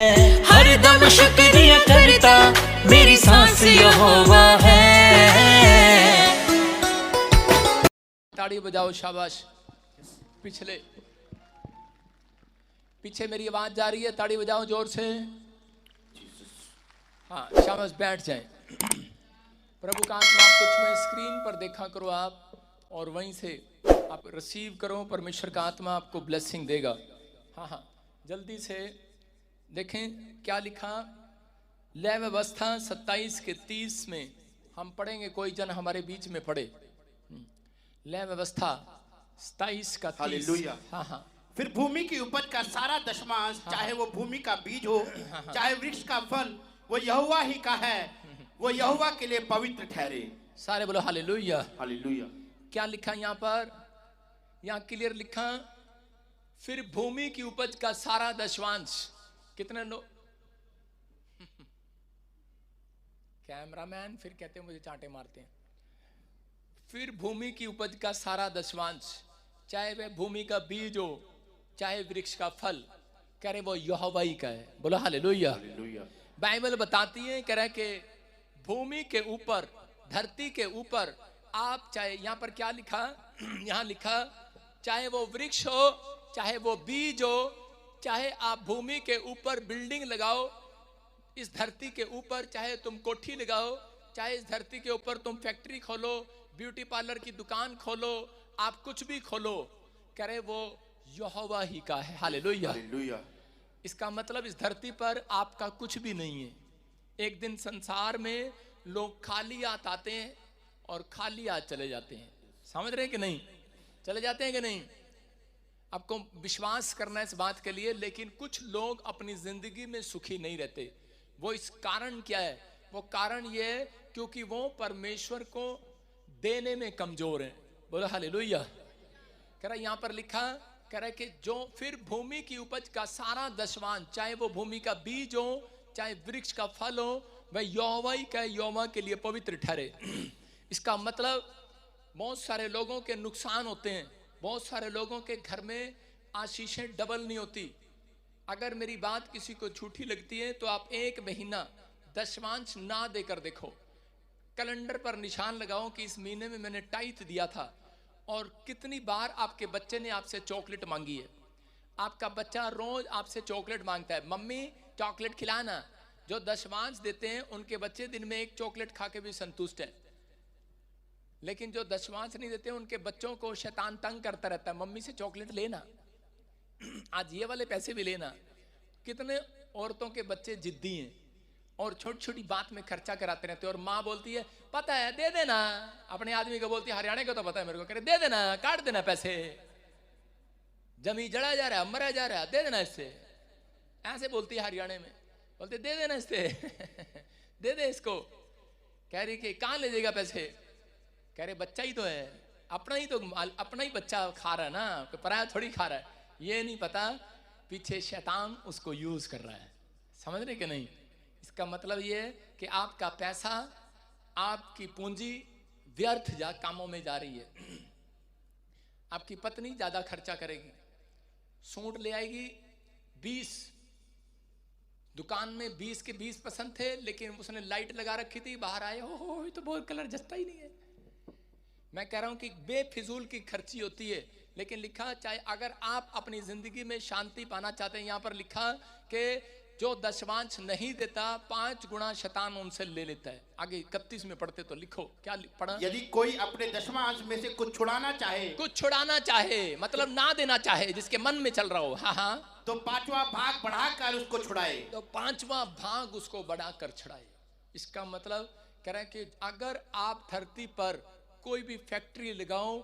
हरदम शुक्रिया करता मेरी सांस यहोवा है। ताड़ी बजाओ, शाबाश। पीछे मेरी आवाज जा रही है, ताड़ी बजाओ जोर से। हाँ, शाबाश, बैठ जाएं। प्रभु का आत्मा आपको छुए, स्क्रीन पर देखा करो आप, और वहीं से आप रिसीव करो। परमेश्वर का आत्मा आपको ब्लेसिंग देगा। हाँ, जल्दी से देखें क्या लिखा। लय व्यवस्था 27:30 में हम पढ़ेंगे, कोई जन हमारे बीच में पढ़े। लय व्यवस्था 27 का 30। हाँ। फिर भूमि की उपज का सारा दशमांश, चाहे वो भूमि का बीज हो, चाहे वृक्ष का फल, वो यहोवा ही का है, वो यहोवा के लिए पवित्र ठहरे। सारे बोलो हालेलुया। हालेलुया। क्या लिखा यहाँ पर? यहाँ क्लियर लिखा, फिर भूमि की उपज का सारा दशमांश। कितने लोग कैमरामैन फिर कहते हैं मुझे चांटे मारते हैं। फिर भूमि की उपज का सारा दशमांश, चाहे वह भूमि का बीज हो, चाहे वृक्ष का फल, कह रहे वो यहोवा ही का है। बोलो हालेलुया। बाइबल बताती है, कह रहे कि भूमि के ऊपर, धरती के ऊपर आप चाहे, यहां पर क्या लिखा, यहां लिखा चाहे वो वृक्ष हो, चाहे वो बीज हो, चाहे आप भूमि के ऊपर बिल्डिंग लगाओ, इस धरती के ऊपर चाहे तुम कोठी लगाओ, चाहे इस धरती के ऊपर तुम फैक्ट्री खोलो, ब्यूटी पार्लर की दुकान खोलो, आप कुछ भी खोलो, कह रहे वो यहोवा ही का है। हालेलुया। इसका मतलब इस धरती पर आपका कुछ भी नहीं है। एक दिन संसार में लोग खाली हाथ आते हैं और खाली हाथ चले जाते हैं। समझ रहे हैं कि नहीं? चले जाते हैं कि नहीं? आपको विश्वास करना है इस बात के लिए। लेकिन कुछ लोग अपनी जिंदगी में सुखी नहीं रहते। वो इस कारण क्या है? वो कारण ये है क्योंकि वो परमेश्वर को देने में कमजोर हैं। बोलो हालेलुया। कह रहा यहाँ पर लिखा, कह रहा है कि जो फिर भूमि की उपज का सारा दशमांश, चाहे वो भूमि का बीज हो, चाहे वृक्ष का फल हो, वह यहोवा ही का, यहोवा के लिए पवित्र ठहरे। इसका मतलब बहुत सारे लोगों के नुकसान होते हैं, बहुत सारे लोगों के घर में आशीषें डबल नहीं होती। अगर मेरी बात किसी को झूठी लगती है तो आप 1 महीना दशमांश ना देकर देखो, कैलेंडर पर निशान लगाओ कि इस महीने में मैंने टाइथ दिया था। और कितनी बार आपके बच्चे ने आपसे चॉकलेट मांगी है। आपका बच्चा रोज आपसे चॉकलेट मांगता है, मम्मी चॉकलेट खिलाना। जो दशमांश देते हैं उनके बच्चे दिन में 1 चॉकलेट खा के भी संतुष्ट है। लेकिन जो दशमांश नहीं देते उनके बच्चों को शैतान तंग करता रहता है, मम्मी से चॉकलेट लेना, आज ये वाले पैसे भी लेना। कितने औरतों के बच्चे जिद्दी हैं और छोटी छोटी बात में खर्चा कराते रहते हैं। और माँ बोलती है पता है दे देना, अपने आदमी को बोलती है, हरियाणा को तो पता है मेरे को, कह रहे दे देना, काट देना पैसे, जमी जड़ा जा रहा है, मरा जा रहा है, दे देना इससे। ऐसे बोलती है हरियाणा में, बोलते दे देना इससे दे दे इसको। कह रही कि कहाँ ले जाएगा पैसे? कह रहे बच्चा ही तो है, अपना ही बच्चा खा रहा है ना, पराया थोड़ी खा रहा है। ये नहीं पता पीछे शैतान उसको यूज कर रहा है। समझ रहे कि नहीं? इसका मतलब ये है कि आपका पैसा, आपकी पूंजी व्यर्थ कामों में जा रही है। आपकी पत्नी ज्यादा खर्चा करेगी, सूट ले आएगी 20, दुकान में 20 के 20 पसंद थे, लेकिन उसने लाइट लगा रखी थी, बाहर आए हो ये तो बहुत कलर जचता ही नहीं है। मैं कह रहा हूं कि बेफिजूल की खर्ची होती है। लेकिन लिखा, चाहे अगर आप अपनी जिंदगी में शांति पाना चाहते हैं, यहां पर लिखा कि जो दशमांश नहीं देता 5 गुना शैतान उनसे ले लेता है। आगे 31 में पढ़ते तो लिखो, क्या पढ़ा? यदि कोई अपने दशमांश में से कुछ छुड़ाना चाहे, मतलब ना देना चाहे, जिसके मन में चल रहा हो, हाँ, तो 5वां भाग बढ़ाकर उसको छुड़ाए, तो 5वां भाग उसको बढ़ाकर छुड़ाए। इसका मतलब कह रहे हैं कि अगर आप धरती पर कोई भी फैक्ट्री लगाओ,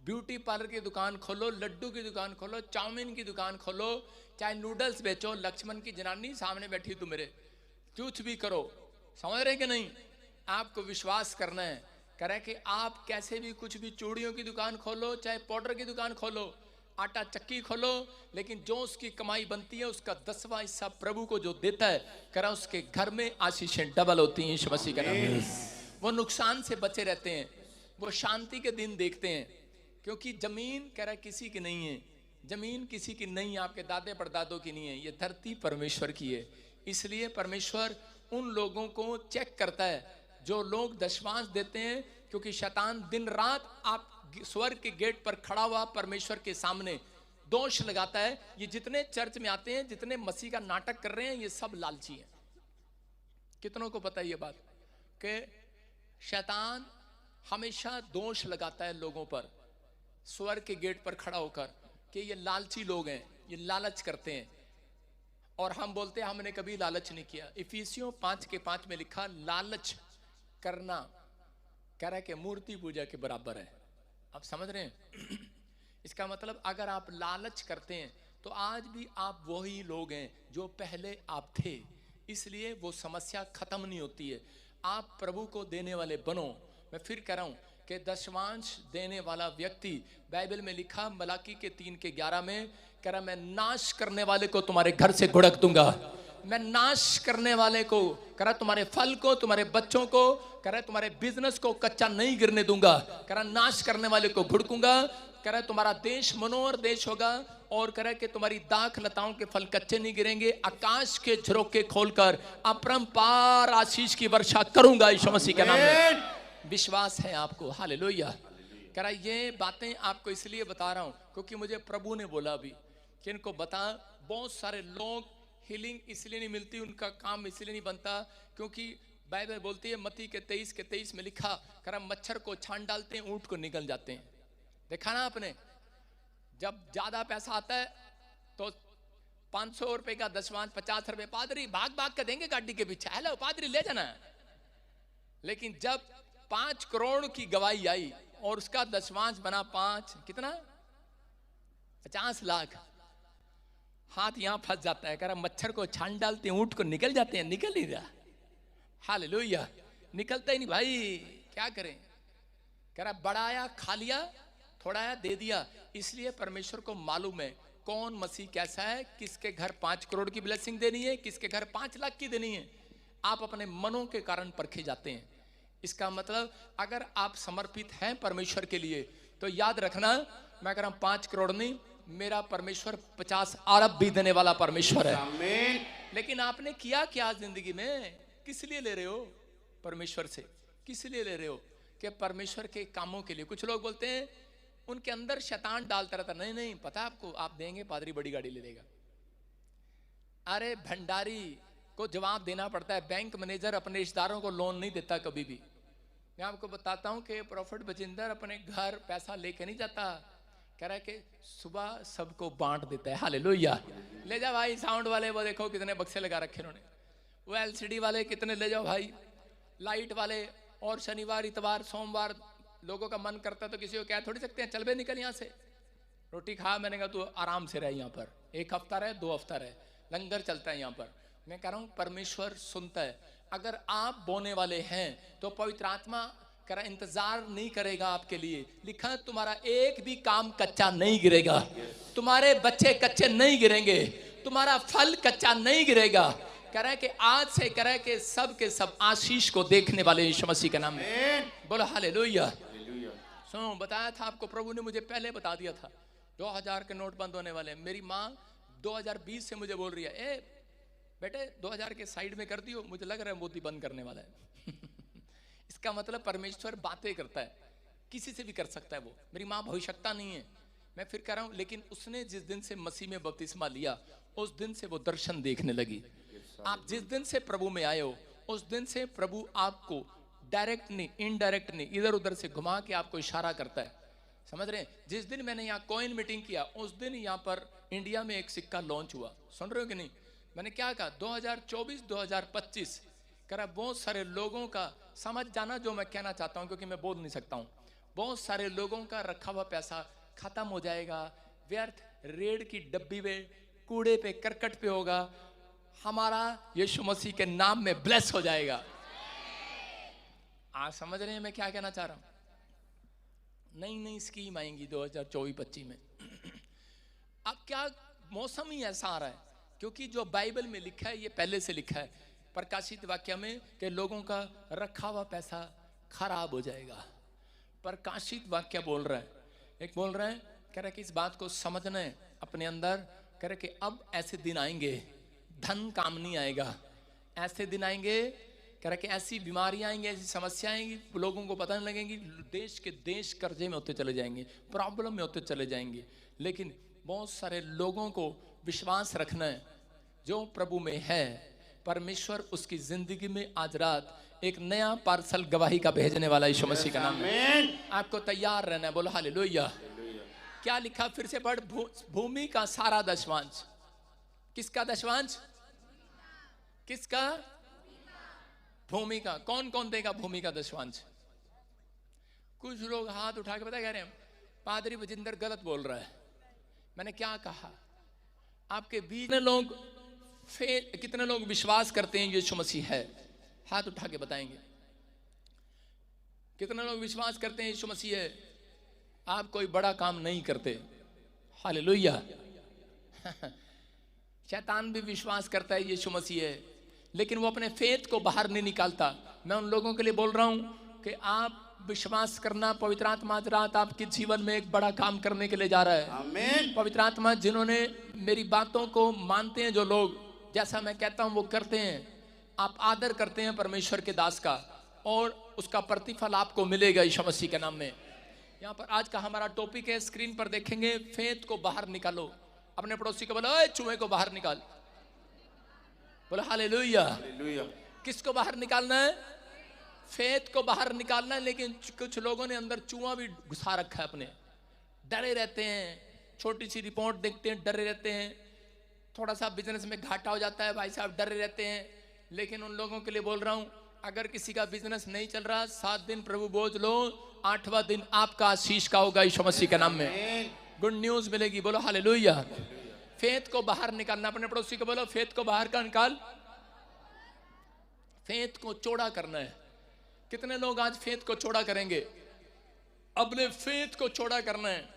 ब्यूटी पार्लर की दुकान खोलो, लड्डू की दुकान खोलो, चाउमीन की दुकान खोलो, चाहे नूडल्स बेचो, लक्ष्मण की जनानी सामने बैठी तू मेरे, कुछ भी करो। समझ रहे कि नहीं? आपको विश्वास करना है। कह रहे कि आप कैसे भी कुछ भी, चूड़ियों की दुकान खोलो, चाहे पाउडर की दुकान खोलो, आटा चक्की खोलो, लेकिन जो उसकी कमाई बनती है उसका 10वां हिस्सा प्रभु को जो देता है, कह रहा उसके घर में आशीषें डबल होती हैं। यीशु मसीह का नाम। वो नुकसान से बचे रहते हैं, वो शांति के दिन देखते हैं। क्योंकि जमीन कह रहा किसी की नहीं है, जमीन किसी की नहीं, आपके दादे परदादों की नहीं है, ये धरती परमेश्वर की है। इसलिए परमेश्वर उन लोगों को चेक करता है जो लोग दशमांश देते हैं, क्योंकि शैतान दिन रात आप स्वर्ग के गेट पर खड़ा हुआ परमेश्वर के सामने दोष लगाता है। ये जितने चर्च में आते हैं, जितने मसीह का नाटक कर रहे हैं, ये सब लालची हैं। कितनों को पता है ये बात कि शैतान हमेशा दोष लगाता है लोगों पर स्वर्ग के गेट पर खड़ा होकर कि ये लालची लोग हैं, ये लालच करते हैं। और हम बोलते हैं हमने कभी लालच नहीं किया। इफिसियों 5:5 में लिखा, लालच करना कह रहा है कि मूर्ति पूजा के बराबर है। आप समझ रहे हैं? इसका मतलब अगर आप लालच करते हैं तो आज भी आप वही लोग हैं जो पहले आप थे। इसलिए वो समस्या खत्म नहीं होती है। आप प्रभु को देने वाले बनो। मैं फिर कह रहा हूं कि दशमांश देने वाला व्यक्ति, बाइबल में लिखा मलाकी के 3:11 में, कह रहा मैं नाश करने वाले को तुम्हारे घर से घुड़क दूंगा। मैं नाश करने वाले को, कह रहा तुम्हारे फल को, तुम्हारे बच्चों को, कह रहा तुम्हारे बिजनेस को कच्चा नहीं गिरने दूंगा। कह रहा नाश करने वाले को घुड़कूंगा। कह रहा तुम्हारा देश मनोहर देश होगा। और कह रहा कि तुम्हारी दाख लताओं के फल कच्चे नहीं गिरेंगे। आकाश के झरोके खोलकर अपरंपार आशीष की वर्षा करूंगा यीशु मसीह के नाम में। विश्वास है आपको? हालेलुया। कह रहा ये बातें आपको इसलिए बता रहा हूं क्योंकि मुझे प्रभु ने बोला अभी कि इनको बता। बहुत सारे लोग हीलिंग इसलिए नहीं मिलती, उनका काम इसलिए नहीं बनता क्योंकि बाइबल बोलती है मत्ती के 23:23 में लिखा, कह रहा मच्छर को छान डालते हैं, ऊंट को निकल जाते हैं। देखा ना आपने? जब ज्यादा पैसा आता है तो 500 रुपए का दशमांश, 50 रुपए, पादरी भाग भाग कर देंगे गाड़ी के पीछे, हेलो पादरी ले जाना। लेकिन जब 5 करोड़ की गवाही आई और उसका दशमांश बना 5 कितना 50 लाख, हाथ यहां फंस जाता है। कह रहा मच्छर को छान डालते हैं, ऊंट को निकल जाते हैं। निकल नहीं रहा। हालेलुया। निकलता ही नहीं भाई, क्या करें? कह रहा बढ़ाया खा लिया, थोड़ा दे दिया। इसलिए परमेश्वर को मालूम है कौन मसीह कैसा है, किसके घर 5 करोड़ की ब्लेसिंग देनी है, किसके घर 5 लाख की देनी है। आप अपने मनों के कारण परखे जाते हैं। इसका मतलब अगर आप समर्पित हैं परमेश्वर के लिए तो याद रखना, मैं कह रहा हूं 5 करोड़ नहीं, मेरा परमेश्वर 50 अरब भी देने वाला परमेश्वर है। आमीन। लेकिन आपने किया क्या जिंदगी में? किस लिए ले रहे हो परमेश्वर से? किस लिए ले रहे हो? कि परमेश्वर के कामों के लिए। कुछ लोग बोलते हैं उनके अंदर शैतान डालता रहता, नहीं नहीं पता आपको, आप देंगे पादरी बड़ी गाड़ी ले लेगा। अरे भंडारी को जवाब देना पड़ता है। बैंक मैनेजर अपने रिश्तेदारों को लोन नहीं देता कभी भी। मैं आपको बताता हूं कि प्रॉफिट बजिंदर अपने घर पैसा लेके नहीं जाता, कह रहा है कि सुबह सबको बांट देता है। हालेलुया। ले जाओ भाई साउंड वाले, वो देखो कितने बक्से लगा रखे उन्होंने, वो एलसीडी वाले कितने ले जाओ भाई, लाइट वाले। और शनिवार इतवार सोमवार लोगों का मन करता है तो किसी को कह थोड़ी सकते हैं चल बे निकल यहाँ से, रोटी खा। मैंने कहा तू आराम से रह यहाँ पर, 1 हफ्ता रहे, 2 हफ्ता रहे, लंगर चलता है यहाँ पर। मैं कह रहा हूँ परमेश्वर सुनता है। अगर आप बोने वाले हैं तो पवित्र आत्मा करा इंतजार नहीं करेगा आपके लिए। लिखा है तुम्हारा एक भी काम कच्चा नहीं गिरेगा, तुम्हारे बच्चे कच्चे नहीं गिरेंगे, तुम्हारा फल कच्चा नहीं गिरेगा। कह रहा है कि आज से कह रहा है कि सब के सब आशीष को देखने वाले यीशु मसीह के नाम में बोलो हालेलुया। सुनो, बताया था आपको, प्रभु ने मुझे पहले बता दिया था 2000 के नोट बंद होने वाले हैं। मेरी माँ 2020 से मुझे बोल रही है, ए बेटे 2000 के साइड में कर दियो, मुझे लग रहा है मोदी बंद करने वाला है। इसका मतलब परमेश्वर बातें करता है, किसी से भी कर सकता है वो। मेरी माँ भविष्यवक्ता नहीं है, मैं फिर कह रहा हूं, लेकिन उसने जिस दिन से मसीह में बपतिस्मा लिया उस दिन से वो दर्शन देखने लगी। आप जिस दिन से प्रभु में आए हो उस दिन से प्रभु आपको डायरेक्ट नहीं इनडायरेक्ट नहीं इधर उधर से घुमा के आपको इशारा करता है। समझ रहे हैं? जिस दिन मैंने यहाँ कॉइन मीटिंग किया उस दिन यहाँ पर इंडिया में एक सिक्का लॉन्च हुआ। सुन रहे हो कि नहीं? मैंने क्या कहा 2024-2025 करा बहुत सारे लोगों का, समझ जाना जो मैं कहना चाहता हूं क्योंकि मैं बोल नहीं सकता हूं। बहुत सारे लोगों का रखा हुआ पैसा खत्म हो जाएगा, व्यर्थ रेड़ की डब्बी में, कूड़े पे, करकट पे होगा। हमारा यीशु मसीह के नाम में ब्लेस हो जाएगा। आप समझ रहे हैं मैं क्या कहना चाह रहा हूं? नई नई स्कीम आएंगी 2024-25 में। अब क्या मौसम ही ऐसा आ रहा है क्योंकि जो बाइबल में लिखा है ये पहले से लिखा है प्रकाशित वाक्य में कि लोगों का रखा हुआ पैसा खराब हो जाएगा। प्रकाशित वाक्य बोल रहा है, एक बोल रहा है, कह रहा है कि इस बात को समझना है, अपने अंदर, कह रहे कि अब ऐसे दिन आएंगे धन काम नहीं आएगा, ऐसे दिन आएंगे, कह रहे कि ऐसी बीमारियां आएंगी, ऐसी समस्याएं आएंगी, लोगों को पता नहीं लगेंगी, देश के देश कर्जे में होते चले जाएंगे, प्रॉब्लम में होते चले जाएंगे। लेकिन बहुत सारे लोगों को विश्वास रखना है, जो प्रभु में है परमेश्वर उसकी जिंदगी में आज रात एक नया पार्सल गवाही का भेजने वाला यीशु मसीह का नाम है। आपको तैयार रहना है, बोलो हालेलुया। क्या लिखा फिर से पढ़, भूमि का सारा दशमांश। किसका दशमांश? किसका? भूमि का। कौन कौन देगा भूमि का दशमांश? कुछ लोग हाथ उठा के पता कह रहे हैं पादरी बजिंदर गलत बोल रहा है। मैंने क्या कहा? आपके बीच में लोग कितने लोग विश्वास करते हैं यीशु मसीह है? हाथ उठा के बताएंगे। कितने लोग विश्वास करते हैं यीशु मसीह है? आप कोई बड़ा काम नहीं करते, हालेलुया। शैतान भी विश्वास करता है यीशु मसीह है, लेकिन वो अपने फेथ को बाहर नहीं निकालता। मैं उन लोगों के लिए बोल रहा हूं कि आप विश्वास करना, पवित्र आत्मा आज रात आपके जीवन में एक बड़ा काम करने के लिए जा रहा है। आमीन। पवित्र आत्मा जिन्होंने मेरी बातों को मानते हैं, जो लोग जैसा मैं कहता हूं वो करते हैं, आप आदर करते हैं परमेश्वर के दास का, और उसका प्रतिफल आपको मिलेगा यीशु मसीह के नाम में। यहाँ पर आज का हमारा टॉपिक है, स्क्रीन पर देखेंगे, फेथ को बाहर निकालो। अपने पड़ोसी को बोलो, ओए चूहे को बाहर निकाल। बोलो हालेलुया। किसको बाहर निकालना है? फेथ को बाहर निकालना है। लेकिन कुछ लोगों ने अंदर चूहा भी घुसा रखा है अपने, डरे रहते हैं, छोटी सी रिपोर्ट देखते हैं डरे रहते हैं, थोड़ा सा बिजनेस में घाटा हो जाता है भाई साहब डरे रहते हैं। लेकिन उन लोगों के लिए बोल रहा हूं, अगर किसी का बिजनेस नहीं चल रहा, 7 दिन प्रभु बोझ लो, 8वां दिन आपका आशीष का होगा यीशु मसीह के नाम में, गुड न्यूज मिलेगी। बोलो हालेलुया। फेथ को बाहर निकालना। अपने पड़ोसी को बोलो फेथ को बाहर का निकाल। फेथ को चौड़ा करना है। कितने लोग आज फेथ को चौड़ा करेंगे? अपने फेथ को चौड़ा करना है।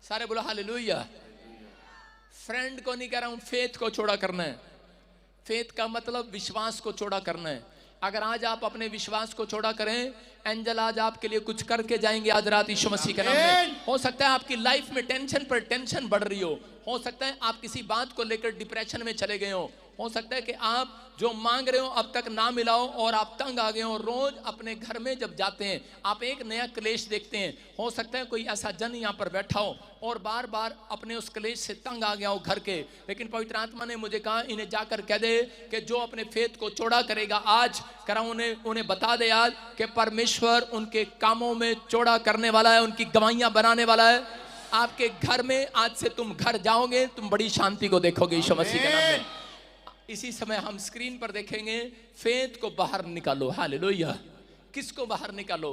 सारे बोलो हालेलुया। फ्रेंड को नहीं कह रहा हूं, फेथ को चौड़ा करना है। फेथ का मतलब विश्वास को चौड़ा करना है। अगर आज आप अपने विश्वास को चौड़ा करें, एंजल आज आपके लिए कुछ करके जाएंगे आज रात यीशु मसीह के नाम में। हो सकता है आपकी लाइफ में टेंशन पर टेंशन बढ़ रही हो सकता है आप किसी बात को लेकर डिप्रेशन में चले गए हो सकता है कि आप जो मांग रहे हो अब तक ना मिला हो और आप तंग आ गए हो। रोज अपने घर में जब जाते हैं आप एक नया क्लेश देखते हैं। हो सकता है कोई ऐसा जन यहाँ पर बैठा हो और बार बार अपने उस क्लेश से तंग आ गया हो घर के, लेकिन पवित्र आत्मा ने मुझे कहा इन्हें जाकर कह दे कि जो अपने फेथ को चौड़ा करेगा आज करा, उन्हें बता दे आज कि परमेश्वर उनके कामों में चौड़ा करने वाला है, उनकी गवाहियां बनाने वाला है। आपके घर में आज से तुम घर जाओगे, तुम बड़ी शांति को देखोगे यीशु मसीह के नाम में। इसी समय हम स्क्रीन पर देखेंगे, फेथ को बाहर निकालो। हालेलुया। किसको बाहर निकालो?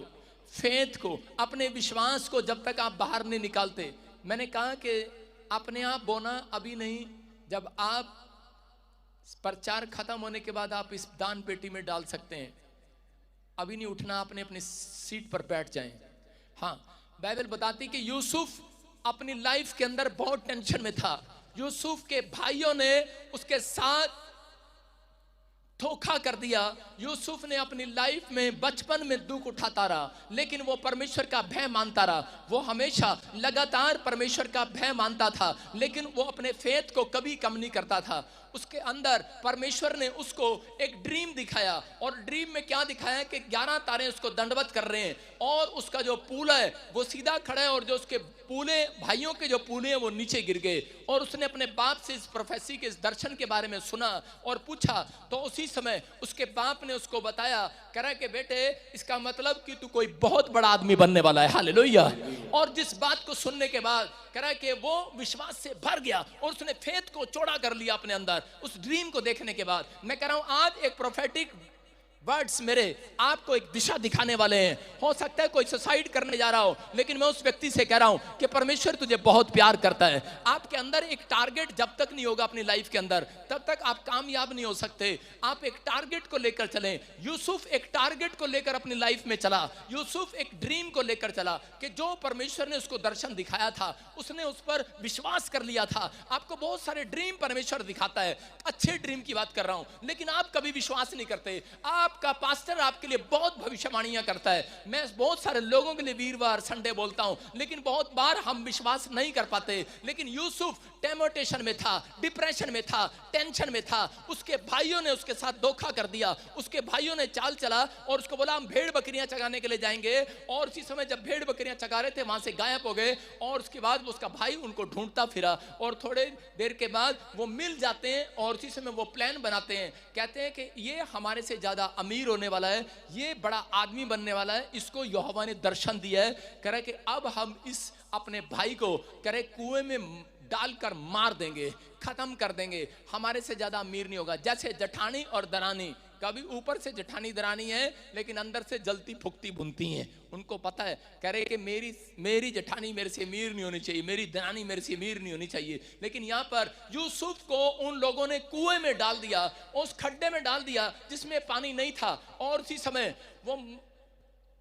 फेथ को, अपने विश्वास को। जब तक आप बाहर नहीं निकालते, मैंने कहा कि अपने आप बोना अभी नहीं, जब आप प्रचार खत्म होने के बाद आप इस दान पेटी में डाल सकते हैं। अभी नहीं उठना, आपने अपनी सीट पर बैठ जाएं। हाँ, बाइबल बताती कि यूसुफ अपनी लाइफ के अंदर बहुत टेंशन में था। यूसुफ के भाइयों ने उसके साथ धोखा कर दिया। यूसुफ ने अपनी लाइफ में बचपन में दुख उठाता रहा, लेकिन वो परमेश्वर का भय मानता रहा। वो हमेशा लगातार परमेश्वर का भय मानता था, लेकिन वो अपने फेथ को कभी कम नहीं करता था। उसके अंदर परमेश्वर ने उसको एक ड्रीम दिखाया, और ड्रीम में क्या दिखाया कि 11 तारे उसको दंडवत कर रहे हैं और उसका जो पूला है वो सीधा खड़ा है, और जो उसके पूले भाइयों के जो पूले हैं वो नीचे गिर गए। और उसने अपने बाप से इस प्रोफेसी के, इस दर्शन के बारे में सुना और पूछा, तो उसी समय उसके बाप ने उसको बताया, कह रहा है कि बेटे इसका मतलब कि तू कोई बहुत बड़ा आदमी बनने वाला है। हालेलुया। और जिस बात को सुनने के बाद कह रहा है कि वो विश्वास से भर गया और उसने फेथ को चौड़ा कर लिया अपने अंदर उस ड्रीम को देखने के बाद। मैं कह रहा हूं आज एक प्रोफेटिक वर्ड्स मेरे आपको एक दिशा दिखाने वाले हैं। हो सकता है कोई सुसाइड करने जा रहा हो, लेकिन मैं उस व्यक्ति से कह रहा हूं कि परमेश्वर तुझे बहुत प्यार करता है। आपके अंदर एक टारगेट जब तक नहीं होगा अपनी लाइफ के अंदर, तब तक आप कामयाब नहीं हो सकते। आप एक टारगेट को लेकर चलें। यूसुफ एक टारगेट को लेकर अपनी लाइफ में चला। यूसुफ एक ड्रीम को लेकर चला कि जो परमेश्वर ने उसको दर्शन दिखाया था उसने उस पर विश्वास कर लिया था। आपको बहुत सारे ड्रीम परमेश्वर दिखाता है, अच्छे ड्रीम की बात कर रहा हूं, लेकिन आप कभी विश्वास नहीं करते। आप आपका पास्टर आपके लिए बहुत भविष्यवाणियां करता है। मैं बहुत सारे लोगों के लिए वीरवार संडे बोलता हूं, लेकिन बहुत बार हम विश्वास नहीं कर पाते। लेकिन यूसुफ टेम्पटेशन में था, डिप्रेशन में था, टेंशन में था। उसके भाइयों ने उसके साथ धोखा कर दिया। उसके भाइयों ने चाल चला और उसको बोला हम भेड़ बकरियां चगाने के लिए जाएंगे, और उसी समय जब भेड़ बकरियां चगा रहे थे वहां से गायब हो गए। और उसके बाद उसका भाई उनको ढूंढता फिरा और थोड़े देर के बाद वो मिल जाते हैं और उसी समय वो प्लान बनाते हैं। कहते हैं कि ये हमारे से ज्यादा अमीर होने वाला है, ये बड़ा आदमी बनने वाला है, इसको यहोवा ने दर्शन दिया है। कह रहा है कि अब हम इस अपने भाई को कह रहे कुएं में डालकर मार देंगे, खत्म कर देंगे, हमारे से ज्यादा अमीर नहीं होगा। जैसे जठानी और दरानी, कभी ऊपर से जठानी दरानी है लेकिन अंदर से जलती फुकती भुनती हैं। उनको पता है, कह रहे कि मेरी जठानी मेरे से अमीर नहीं होनी चाहिए, मेरी दरानी मेरे से अमीर नहीं होनी चाहिए। लेकिन यहाँ पर यूसुफ को उन लोगों ने कुएं में डाल दिया, उस खड्डे में डाल दिया जिसमें पानी नहीं था, और उसी समय वो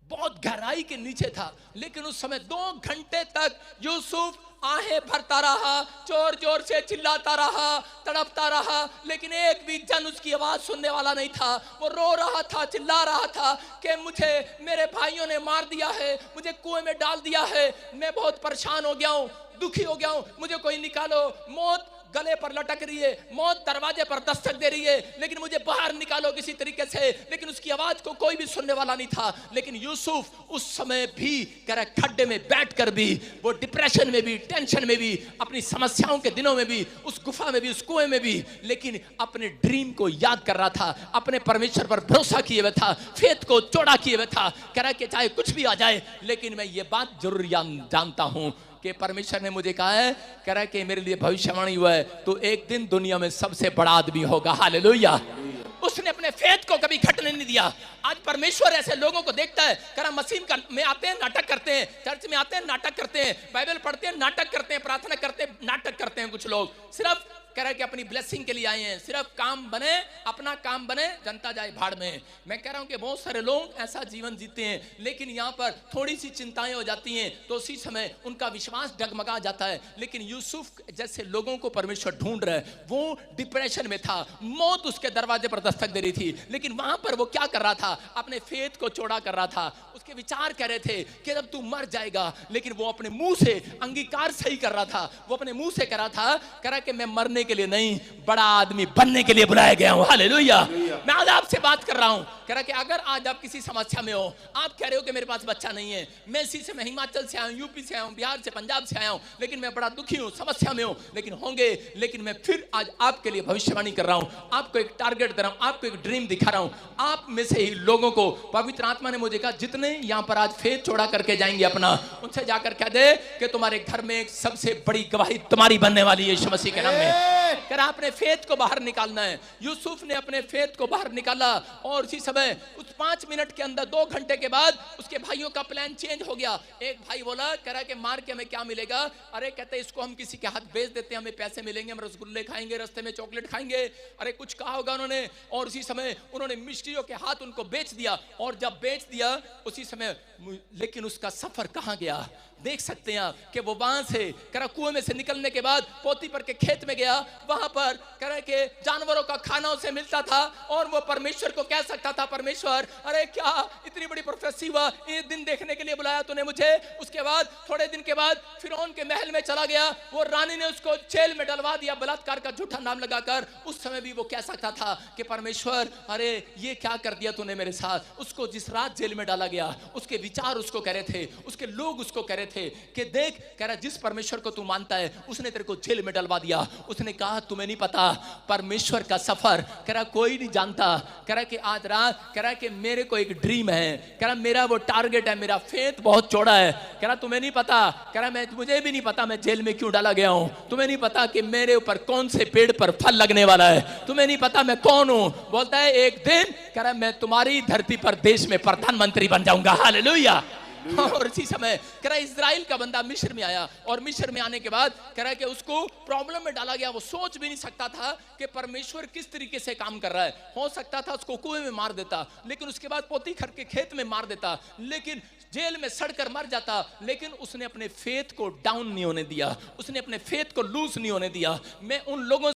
बहुत गहराई के नीचे था। लेकिन उस समय 2 घंटे तक यूसुफ आहें भरता रहा, जोर जोर से चिल्लाता रहा, तड़पता रहा, लेकिन एक भी जन उसकी आवाज सुनने वाला नहीं था। वो रो रहा था, चिल्ला रहा था कि मुझे मेरे भाइयों ने मार दिया है, मुझे कुएं में डाल दिया है, मैं बहुत परेशान हो गया हूं, दुखी हो गया हूं, मुझे कोई निकालो, मौत गले पर लटक रही है, मौत दरवाजे पर दस्तक दे रही है, लेकिन मुझे बाहर निकालो किसी तरीके से। लेकिन उसकी आवाज को कोई भी सुनने वाला नहीं था। लेकिन यूसुफ उस समय भी कह रहा खड्डे में बैठकर भी, वो डिप्रेशन में भी, टेंशन में भी, अपनी समस्याओं के दिनों में भी, उस गुफा में भी, उस कुएं में भी, लेकिन अपने ड्रीम को याद कर रहा था, अपने परमेश्वर पर भरोसा किए हुए था, फेथ को चौड़ा किए हुए था। कह रहा कि चाहे कुछ भी आ जाए, लेकिन मैं ये बात जरूर जानता हूं कि परमेश्वर ने मुझे कहा है, कह रहा है कि मेरे लिए भविष्यवाणी हुआ है, तो एक दिन दुनिया में सबसे बड़ा आदमी होगा। हालेलुया। उसने अपने फेथ को कभी घटने नहीं दिया। आज परमेश्वर ऐसे लोगों को देखता है, कह रहा मसीन में आते हैं नाटक करते हैं, चर्च में आते हैं नाटक करते हैं, बाइबल पढ़ते हैं नाटक करते हैं, प्रार्थना करते हैं नाटक करते हैं। कुछ लोग सिर्फ कह रहा है कि अपनी ब्लेसिंग के लिए आए हैं, सिर्फ काम बने, अपना काम बने, जनता जाए भाड़ में। मैं कह रहा हूं कि बहुत सारे लोग ऐसा जीवन जीते हैं, लेकिन यहां पर थोड़ी सी चिंताएं हो जाती हैं तो उसी समय उनका विश्वास डगमगा जाता है। लेकिन यूसुफ जैसे लोगों को परमेश्वर ढूंढ रहा है, वो डिप्रेशन में था, मौत उसके दरवाजे पर दस्तक दे रही थी, लेकिन वहां पर वो क्या कर रहा था, अपने फेथ को चौड़ा कर रहा था। उसके विचार कह रहे थे कि जब तू मर जाएगा, लेकिन वो अपने मुंह से अंगीकार सही कर रहा था। वो अपने मुंह से कह रहा था, कह रहा कि मैं मरने के लिए नहीं, बड़ा आदमी बनने के लिए बुलाया गया हूं। हालेलुया। मैं आज आपसे बात कर रहा हूं, कह रहा कि अगर आज आप किसी समस्या में हो, आप कह रहे हो कि मेरे पास बच्चा नहीं है, मैं इसी से, मैं हिमाचल से आया हूं, यूपी से आया हूं, बिहार से, पंजाब से आया हूं, लेकिन मैं बड़ा दुखी हूं, समस्या में हूं, लेकिन होंगे, लेकिन मैं फिर आज आपके लिए भविष्यवाणी कर रहा हूं, आपको एक टारगेट दे रहा हूं, आपको एक ड्रीम दिखा रहा हूं। आप में से ही लोगों को पवित्र आत्मा ने मुझे कहा, जितने यहां पर आज फेथ चौड़ा करके जाएंगे अपना, उनसे जाकर कह दे कि तुम्हारे घर में एक सबसे बड़ी गवाही तुम्हारी बनने वाली है यीशु मसीह के नाम में। कह रहा अपने फेथ को बाहर निकालना है। यूसुफ ने अपने फेथ को बाहर निकाला, और उसी समय उस 5 मिनट के अंदर, 2 घंटे के बाद उसके भाइयों का प्लान चेंज हो गया। एक भाई बोला, कह रहा कि मार के हमें क्या मिलेगा, अरे कहते इसको हम किसी के हाथ बेच देते हैं, हमें पैसे मिलेंगे, हम रसगुल्ले खाएंगे, रास्ते में चॉकलेट खाएंगे, अरे कुछ कहा होगा उन्होंने। और उसी समय उन्होंने मिस्त्रियों के हाथ उनको बेच दिया, और जब बेच दिया उसी समय, लेकिन उसका सफर कहां गया देख सकते हैं आप कि वो वहां से कह रहा कुएं में से निकलने के बाद पोतीपर के खेत में गया। वहां पर कह रहा कि जानवरों का खाना उसे मिलता था, और वो परमेश्वर को कह सकता था, परमेश्वर अरे क्या इतनी बड़ी प्रोफेसी हुआ, ये दिन देखने के लिए बुलाया तूने मुझे। उसके बाद थोड़े दिन के बाद फिरौन के महल में चला गया, वो रानी ने उसको जेल में डलवा दिया बलात्कार का झूठा नाम लगाकर। उस समय भी वो कह सकता था कि परमेश्वर अरे ये क्या कर दिया तूने मेरे साथ। उसको जिस रात जेल में डाला गया, उसके विचार उसको कह रहे थे, उसके लोग उसको कह रहे थे कि देख, कह रहा जिस परमेश्वर को तू मानता है उसने तेरे को जेल में डलवा दिया। उसने कहा तुम्हें नहीं पता परमेश्वर का सफर, कह रहा कोई नहीं जानता। कह रहा कि आज रात, कह रहा कि मेरे को एक ड्रीम है, कह रहा मेरा वो टारगेट है, मेरा फेथ बहुत चौड़ा है। कह रहा तुम्हें नहीं पता, कह रहा मुझे भी नहीं पता मैं जेल में क्यों डाला गया हूं, तुम्हें नहीं पता कि मेरे ऊपर कौन से पेड़ पर फल लगने वाला है, तुम्हें नहीं पता मैं कौन हूं। बोलता है एक दिन, कह रहा मैं तुम्हारी धरती पर देश में प्रधानमंत्री बन जाऊंगा। हालेलुया। और इसी समय कह रहा इजराइल का बंदा मिस्र में आया, और मिस्र में आने के बाद कह रहा कि उसको प्रॉब्लम में डाला गया। वो सोच भी नहीं सकता था कि परमेश्वर किस तरीके से काम कर रहा है। हो सकता था उसको कुएं में मार देता, लेकिन उसके बाद पोतीखर के खेत में मार देता, लेकिन जेल में सड़कर मर जाता। लेकिन उसने अपने फेथ को डाउन नहीं होने दिया, उसने अपने फेथ को लूज नहीं होने दिया। मैं उन लोगों